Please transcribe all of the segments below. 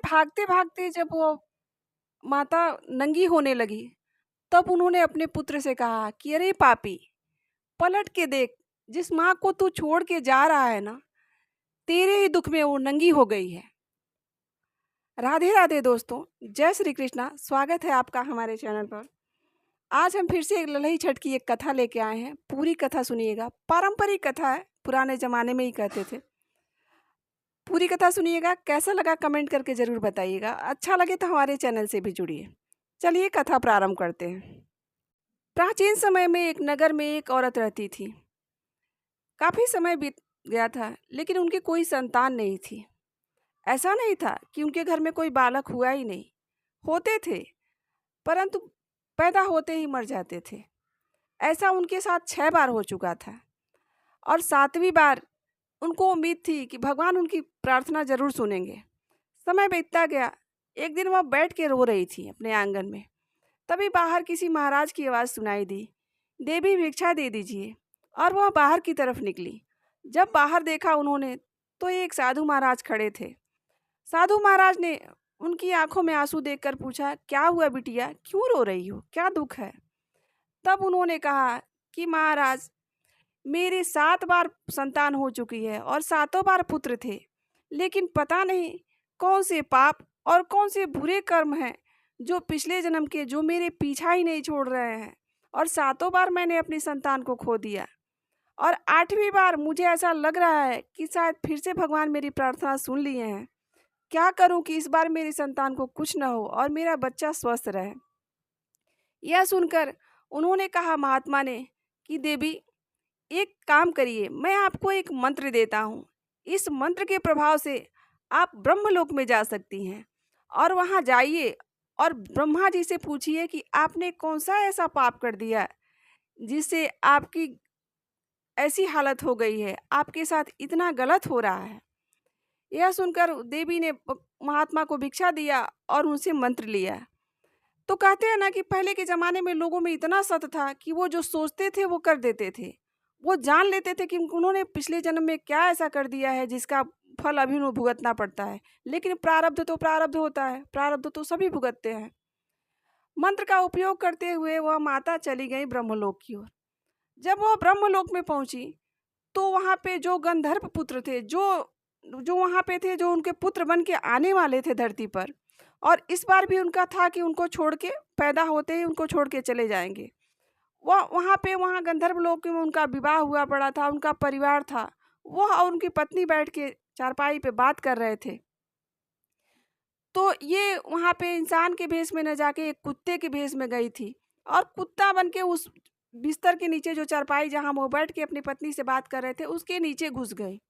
भागते भागते जब वो माता नंगी होने लगी, तब उन्होंने अपने पुत्र से कहा कि अरे पापी, पलट के देख, जिस माँ को तू छोड़ के जा रहा है ना, तेरे ही दुख में वो नंगी हो गई है। राधे राधे दोस्तों, जय श्री कृष्णा। स्वागत है आपका हमारे चैनल पर। आज हम फिर से एक ललई छठ की एक कथा लेके आए हैं। पूरी कथा सुनिएगा। पारंपरिक कथा है, पुराने ज़माने में ही कहते थे। पूरी कथा सुनिएगा। कैसा लगा कमेंट करके ज़रूर बताइएगा। अच्छा लगे तो हमारे चैनल से भी जुड़िए। चलिए कथा प्रारंभ करते हैं। प्राचीन समय में एक नगर में एक औरत रहती थी। काफ़ी समय बीत गया था, लेकिन उनकी कोई संतान नहीं थी। ऐसा नहीं था कि उनके घर में कोई बालक हुआ ही नहीं, होते थे, परंतु पैदा होते ही मर जाते थे। ऐसा उनके साथ 6 बार हो चुका था और 7वीं बार उनको उम्मीद थी कि भगवान उनकी प्रार्थना जरूर सुनेंगे। समय बीतता गया। एक दिन वह बैठ के रो रही थी अपने आंगन में। तभी बाहर किसी महाराज की आवाज़ सुनाई दी, देवी भिक्षा दे दीजिए। और वह बाहर की तरफ निकली। जब बाहर देखा उन्होंने, तो एक साधु महाराज खड़े थे। साधु महाराज ने उनकी आंखों में आंसू देखकर पूछा, क्या हुआ बिटिया, क्यों रो रही हो, क्या दुख है? तब उन्होंने कहा कि महाराज, मेरे 7 बार संतान हो चुकी है और 7 बार पुत्र थे, लेकिन पता नहीं कौन से पाप और कौन से बुरे कर्म हैं जो पिछले जन्म के, जो मेरे पीछा ही नहीं छोड़ रहे हैं। और 7 बार मैंने अपनी संतान को खो दिया और 8वीं बार मुझे ऐसा लग रहा है कि शायद फिर से भगवान मेरी प्रार्थना सुन लिए हैं। क्या करूं कि इस बार मेरी संतान को कुछ न हो और मेरा बच्चा स्वस्थ रहे। यह सुनकर उन्होंने कहा महात्मा ने कि देवी, एक काम करिए, मैं आपको एक मंत्र देता हूँ। इस मंत्र के प्रभाव से आप ब्रह्मलोक में जा सकती हैं और वहाँ जाइए और ब्रह्मा जी से पूछिए कि आपने कौन सा ऐसा पाप कर दिया जिससे आपकी ऐसी हालत हो गई है, आपके साथ इतना गलत हो रहा है। यह सुनकर देवी ने महात्मा को भिक्षा दिया और उनसे मंत्र लिया। तो कहते हैं ना कि पहले के ज़माने में लोगों में इतना सत था कि वो जो सोचते थे वो कर देते थे। वो जान लेते थे कि उन्होंने पिछले जन्म में क्या ऐसा कर दिया है जिसका फल अभी उन्हें भुगतना पड़ता है। लेकिन प्रारब्ध तो प्रारब्ध होता है, प्रारब्ध तो सभी भुगतते हैं। मंत्र का उपयोग करते हुए वह माता चली गई ब्रह्मलोक की ओर। जब वह ब्रह्मलोक में पहुंची, तो वहाँ पे जो गंधर्व पुत्र थे, जो जो वहाँ पे थे, जो उनके पुत्र बन के आने वाले थे धरती पर, और इस बार भी उनका था कि उनको छोड़ के, पैदा होते ही उनको छोड़ के चले जाएंगे। वहाँ गंधर्व लोक में उनका विवाह हुआ पड़ा था, उनका परिवार था। वह और उनकी पत्नी बैठ के चारपाई पे बात कर रहे थे। तो ये वहाँ पे इंसान के भेष में न जाके एक कुत्ते के भेष में गई थी और कुत्ता बन के उस बिस्तर के नीचे, जो चारपाई जहाँ वो बैठ के अपनी पत्नी से बात कर रहे थे, उसके नीचे घुस गई।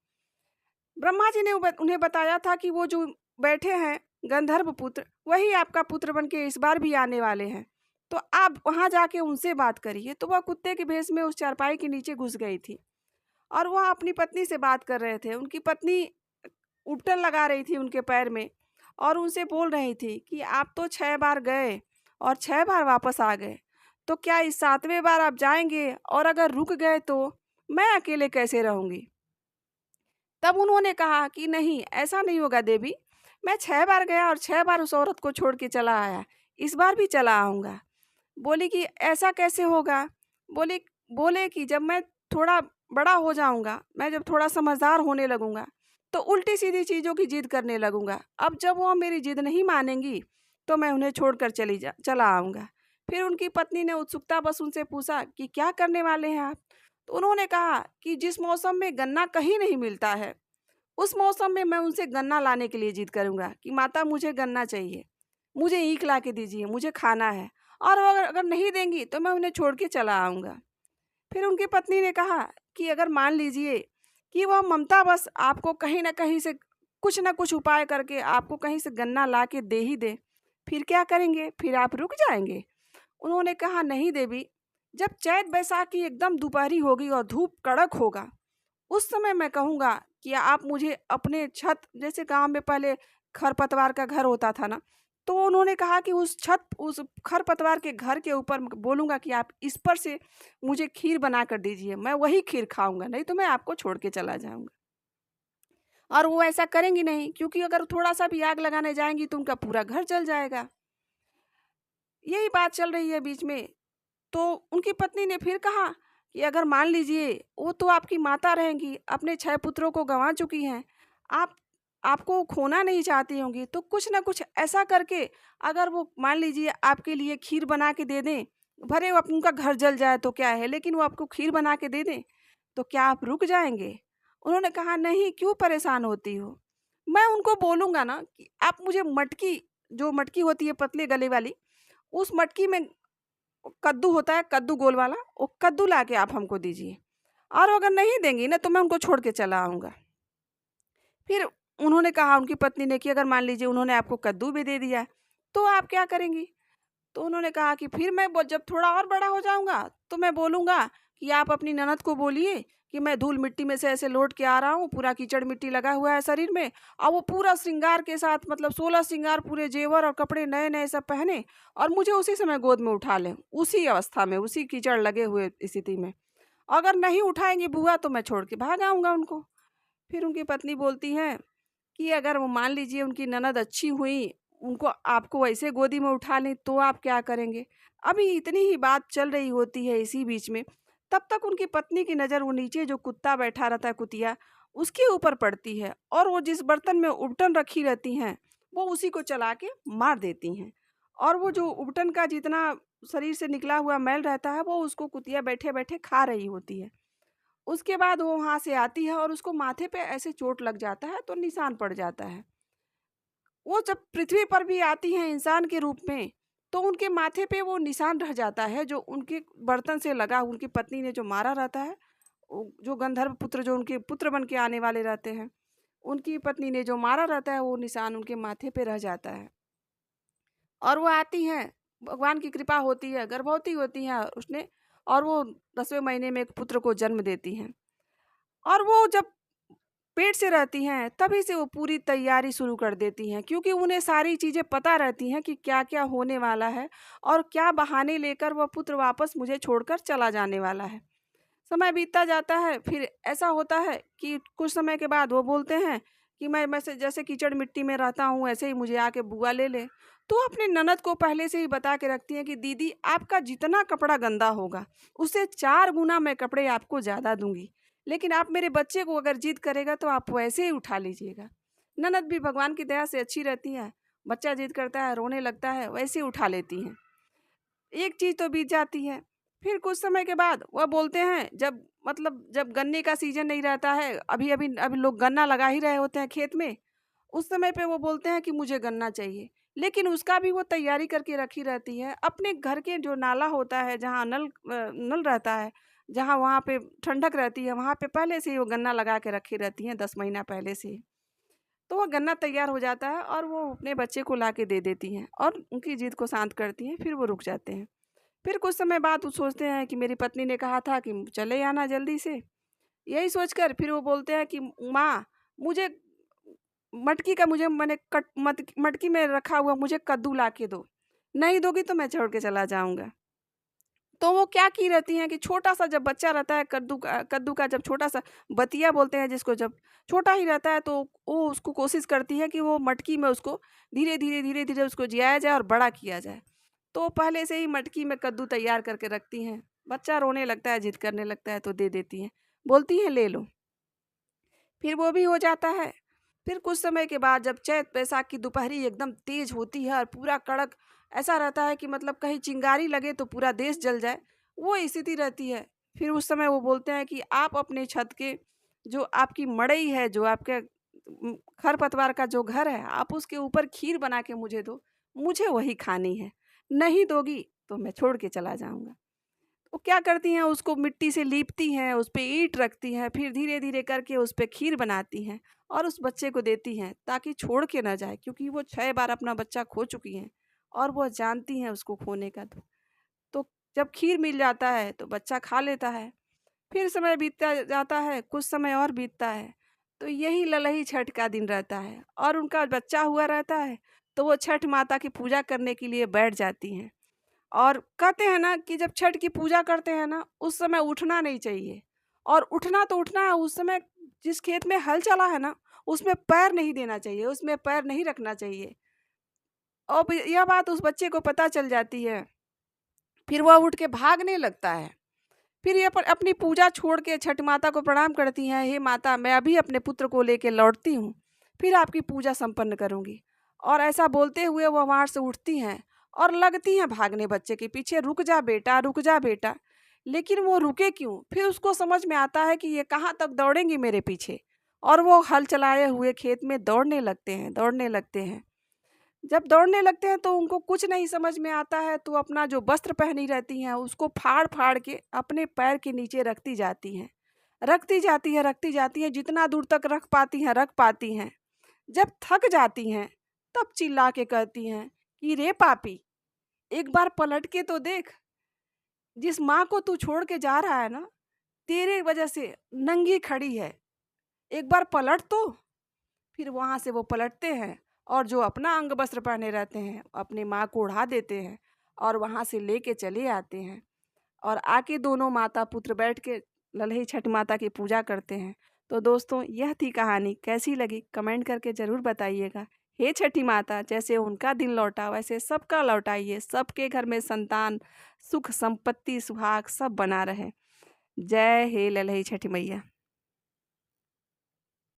ब्रह्मा जी ने उन्हें बताया था कि वो जो बैठे हैं गंधर्व पुत्र, वही आपका पुत्र बन के इस बार भी आने वाले हैं, तो आप वहाँ जाके उनसे बात करिए। तो वह कुत्ते के भेष में उस चारपाई के नीचे घुस गई थी और वह अपनी पत्नी से बात कर रहे थे। उनकी पत्नी उपटन लगा रही थी उनके पैर में और उनसे बोल रही थी कि आप तो 6 बार गए और 6 बार वापस आ गए, तो क्या इस 7वें बार आप जाएंगे? और अगर रुक गए तो मैं अकेले कैसे रहूँगी? तब उन्होंने कहा कि नहीं, ऐसा नहीं होगा देवी, मैं 6 बार गया और 6 बार उस औरत को छोड़ के चला आया, इस बार भी चला आऊँगा। बोली कि ऐसा कैसे होगा? बोले बोले कि जब मैं थोड़ा बड़ा हो जाऊँगा, मैं जब थोड़ा समझदार होने लगूँगा, तो उल्टी सीधी चीज़ों की जिद करने लगूँगा। अब जब वो मेरी जिद नहीं मानेंगी, तो मैं उन्हें छोड़कर चला आऊँगा। फिर उनकी पत्नी ने उत्सुकता बस उनसे पूछा कि क्या करने वाले हैं आप? तो उन्होंने कहा कि जिस मौसम में गन्ना कहीं नहीं मिलता है, उस मौसम में मैं उनसे गन्ना लाने के लिए जिद करूँगा कि माता मुझे गन्ना चाहिए, मुझे ईख ला के दीजिए, मुझे खाना है। और अगर नहीं देंगी तो मैं उन्हें छोड़ के चला आऊँगा। फिर उनकी पत्नी ने कहा कि अगर मान लीजिए कि वह ममता बस आपको कहीं न कहीं से कुछ न कुछ उपाय करके आपको कहीं से गन्ना ला के दे ही दे, फिर क्या करेंगे? फिर आप रुक जाएंगे? उन्होंने कहा नहीं देवी, जब चैत बैसाखी एकदम दोपहरी होगी और धूप कड़क होगा, उस समय मैं कहूँगा कि आप मुझे अपने छत, जैसे गांव में पहले खरपतवार का घर होता था ना, तो उन्होंने कहा कि उस खरपतवार के घर के ऊपर बोलूँगा कि आप इस पर से मुझे खीर बना कर दीजिए, मैं वही खीर खाऊंगा, नहीं तो मैं आपको छोड़ के चला जाऊंगा। और वो ऐसा करेंगी नहीं, क्योंकि अगर थोड़ा-सा भी आग लगाने जाएँगी तो उनका पूरा घर जल जाएगा। यही बात चल रही है बीच में। तो उनकी पत्नी ने फिर कहा कि अगर मान लीजिए वो तो आपकी माता रहेंगी, अपने 6 पुत्रों को गँवा चुकी हैं, आप आपको खोना नहीं चाहती होंगी, तो कुछ न कुछ ऐसा करके अगर वो मान लीजिए आपके लिए खीर बना के दे दें, भले वो उनका घर जल जाए तो क्या है, लेकिन वो आपको खीर बना के दे दें, तो क्या आप रुक जाएँगे? उन्होंने कहा, नहीं, क्यों परेशान होती हो? मैं उनको बोलूँगा ना कि आप मुझे मटकी, जो मटकी होती है पतले गले वाली, उस मटकी में कद्दू होता है, कद्दू गोल वाला, वो कद्दू लाके आप हमको दीजिए, और अगर नहीं देंगी ना तो मैं उनको छोड़ के चला आऊँगा। फिर उन्होंने कहा, उनकी पत्नी ने, कि अगर मान लीजिए उन्होंने आपको कद्दू भी दे दिया, तो आप क्या करेंगी? तो उन्होंने कहा कि फिर मैं जब थोड़ा और बड़ा हो जाऊँगा, तो मैं बोलूँगा कि आप अपनी ननद को बोलिए कि मैं धूल मिट्टी में से ऐसे लौट के आ रहा हूँ, पूरा कीचड़ मिट्टी लगा हुआ है शरीर में, और वो पूरा श्रृंगार के साथ, मतलब 16 श्रृंगार, पूरे जेवर और कपड़े नए-नए सब पहने, और मुझे उसी समय गोद में उठा लें, उसी अवस्था में, उसी कीचड़ लगे हुए स्थिति में। अगर नहीं उठाएँगी बुआ तो मैं छोड़ के भाग आऊँगा उनको। फिर उनकी पत्नी बोलती हैं कि अगर वो मान लीजिए उनकी ननद अच्छी हुई, उनको आपको ऐसे गोदी में उठा लें, तो आप क्या करेंगे? अभी इतनी ही बात चल रही होती है इसी बीच में, तब तक उनकी पत्नी की नज़र वो नीचे जो कुत्ता बैठा रहता है, कुतिया, उसके ऊपर पड़ती है, और वो जिस बर्तन में उबटन रखी रहती हैं, वो उसी को चला के मार देती हैं। और वो जो उबटन का जितना शरीर से निकला हुआ मैल रहता है, वो उसको कुतिया बैठे-बैठे खा रही होती है। उसके बाद वो वहाँ से आती है और उसको माथे पे ऐसे चोट लग जाता है, तो निशान पड़ जाता है। वो जब पृथ्वी पर भी आती हैं इंसान के रूप में, तो उनके माथे पे वो निशान रह जाता है, जो उनके बर्तन से लगा, उनकी पत्नी ने जो मारा रहता है, जो गंधर्व पुत्र, जो उनके पुत्र बन के आने वाले रहते हैं, उनकी पत्नी ने जो मारा रहता है, वो निशान उनके माथे पे रह जाता है। और वो आती हैं, भगवान की कृपा होती है, गर्भवती होती हैं उसने, और वो 10वें महीने में एक पुत्र को जन्म देती हैं। और वो जब पेट से रहती हैं, तभी से वो पूरी तैयारी शुरू कर देती हैं, क्योंकि उन्हें सारी चीज़ें पता रहती हैं कि क्या-क्या होने वाला है, और क्या बहाने लेकर वह पुत्र वापस मुझे छोड़कर चला जाने वाला है। समय बीतता जाता है, फिर ऐसा होता है कि कुछ समय के बाद वो बोलते हैं कि मैं से जैसे कीचड़ मिट्टी में रहता हूँ, ऐसे ही मुझे आके बुआ ले ले। तो अपने ननद को पहले से ही बता के रखती हैं कि दीदी, आपका जितना कपड़ा गंदा होगा, उससे 4 गुना मैं कपड़े आपको ज़्यादा दूँगी। लेकिन आप मेरे बच्चे को अगर ज़िद करेगा तो आप वैसे ही उठा लीजिएगा। ननद भी भगवान की दया से अच्छी रहती हैं, बच्चा ज़िद करता है, रोने लगता है, वैसे ही उठा लेती हैं। एक चीज़ तो बीत जाती है। फिर कुछ समय के बाद वह बोलते हैं, जब गन्ने का सीज़न नहीं रहता है, अभी लोग गन्ना लगा ही रहे होते हैं खेत में, उस समय पे वो बोलते हैं कि मुझे गन्ना चाहिए। लेकिन उसका भी वो तैयारी करके रखी रहती है। अपने घर के जो नाला होता है, जहाँ नल रहता है, जहाँ वहाँ पे ठंडक रहती है, वहाँ पे पहले से ही वो गन्ना लगा के रखी रहती हैं 10 महीना पहले से ही। तो वो गन्ना तैयार हो जाता है और वो अपने बच्चे को ला के दे देती हैं और उनकी ज़िद को शांत करती हैं, फिर वो रुक जाते हैं। फिर कुछ समय बाद वो सोचते हैं कि मेरी पत्नी ने कहा था कि चले आना जल्दी से। यही सोचकर फिर वो बोलते हैं कि माँ, मुझे मटकी का मुझे मैंने कट मत मटकी में रखा हुआ मुझे कद्दू ला के दो। नहीं दोगी तो मैं छोड़ के चला जाऊँगा। तो वो क्या की रहती हैं कि छोटा-सा जब बच्चा रहता है, कद्दू का जब छोटा-सा बतिया बोलते हैं जिसको, जब छोटा ही रहता है, तो वो उसको कोशिश करती है कि वो मटकी में उसको धीरे-धीरे, धीरे-धीरे उसको जियाया जाए और बड़ा किया जाए। तो पहले से ही मटकी में कद्दू तैयार करके रखती हैं। बच्चा रोने लगता है, ज़िद करने लगता है तो दे देती हैं। बोलती हैं, ले लो। फिर वो भी हो जाता है। फिर कुछ समय के बाद जब चैत बैसाख की दोपहरी एकदम तेज होती है और पूरा कड़क ऐसा रहता है कि मतलब कहीं चिंगारी लगे तो पूरा देश जल जाए, वो स्थिति रहती है। फिर उस समय वो बोलते हैं कि आप अपने छत के, जो आपकी मड़ई है, जो आपके खरपतवार का जो घर है, आप उसके ऊपर खीर बना के मुझे दो, मुझे वही खानी है। नहीं दोगी तो मैं छोड़ के चला जाऊँगा। वो क्या करती हैं, उसको मिट्टी से लीपती हैं, उस पे ईंट रखती हैं, फिर धीरे-धीरे करके उस पे खीर बनाती हैं और उस बच्चे को देती हैं ताकि छोड़ के ना जाए, क्योंकि वो 6 बार अपना बच्चा खो चुकी हैं और वो जानती हैं उसको खोने का दुःख। तो जब खीर मिल जाता है तो बच्चा खा लेता है। फिर समय बीतता जाता है, कुछ समय और बीतता है, तो यही ललही छठ का दिन रहता है और उनका बच्चा हुआ रहता है, तो वो छठ माता की पूजा करने के लिए बैठ जाती हैं। और कहते हैं ना कि जब छठ की पूजा करते हैं ना, उस समय उठना नहीं चाहिए, और उठना तो उठना है उस समय, जिस खेत में हल चला है ना, उसमें पैर नहीं देना चाहिए, उसमें पैर नहीं रखना चाहिए। और यह बात उस बच्चे को पता चल जाती है, फिर वह उठ के भागने लगता है। फिर ये अपनी पूजा छोड़ के छठ माता को प्रणाम करती हैं, हे माता, मैं अभी अपने पुत्र को लेके लौटती हूँ, फिर आपकी पूजा संपन्न करूँगी। और ऐसा बोलते हुए वह वहाँ से उठती हैं और लगती हैं भागने बच्चे के पीछे, रुक जा बेटा, रुक जा बेटा। लेकिन वो रुके क्यों? फिर उसको समझ में आता है कि ये कहाँ तक दौड़ेंगी मेरे पीछे, और वो हल चलाए हुए खेत में दौड़ने लगते हैं, दौड़ने लगते हैं। जब दौड़ने लगते हैं तो उनको कुछ नहीं समझ में आता है, तो अपना जो वस्त्र पहनी रहती हैं उसको फाड़ फाड़ के अपने पैर के नीचे रखती जाती हैं, रखती जाती है, रखती जाती हैं, जितना दूर तक रख पाती हैं रख पाती हैं। जब थक जाती हैं तब चिल्ला के कहती हैं कि रे पापी, एक बार पलट के तो देख, जिस माँ को तू छोड़ के जा रहा है ना, तेरे वजह से नंगी खड़ी है, एक बार पलट तो। फिर वहाँ से वो पलटते हैं और जो अपना अंग वस्त्र पहने रहते हैं अपनी माँ को उड़ा देते हैं और वहाँ से लेके चले आते हैं। और आके दोनों माता पुत्र बैठ के ललही छठ माता की पूजा करते हैं। तो दोस्तों, यह थी कहानी, कैसी लगी कमेंट करके ज़रूर बताइएगा। हे छठी माता, जैसे उनका दिन लौटा वैसे सबका लौटाइए, सबके घर में संतान, सुख संपत्ति, सुहाग सब बना रहे। जय हे ललही छठी मैया।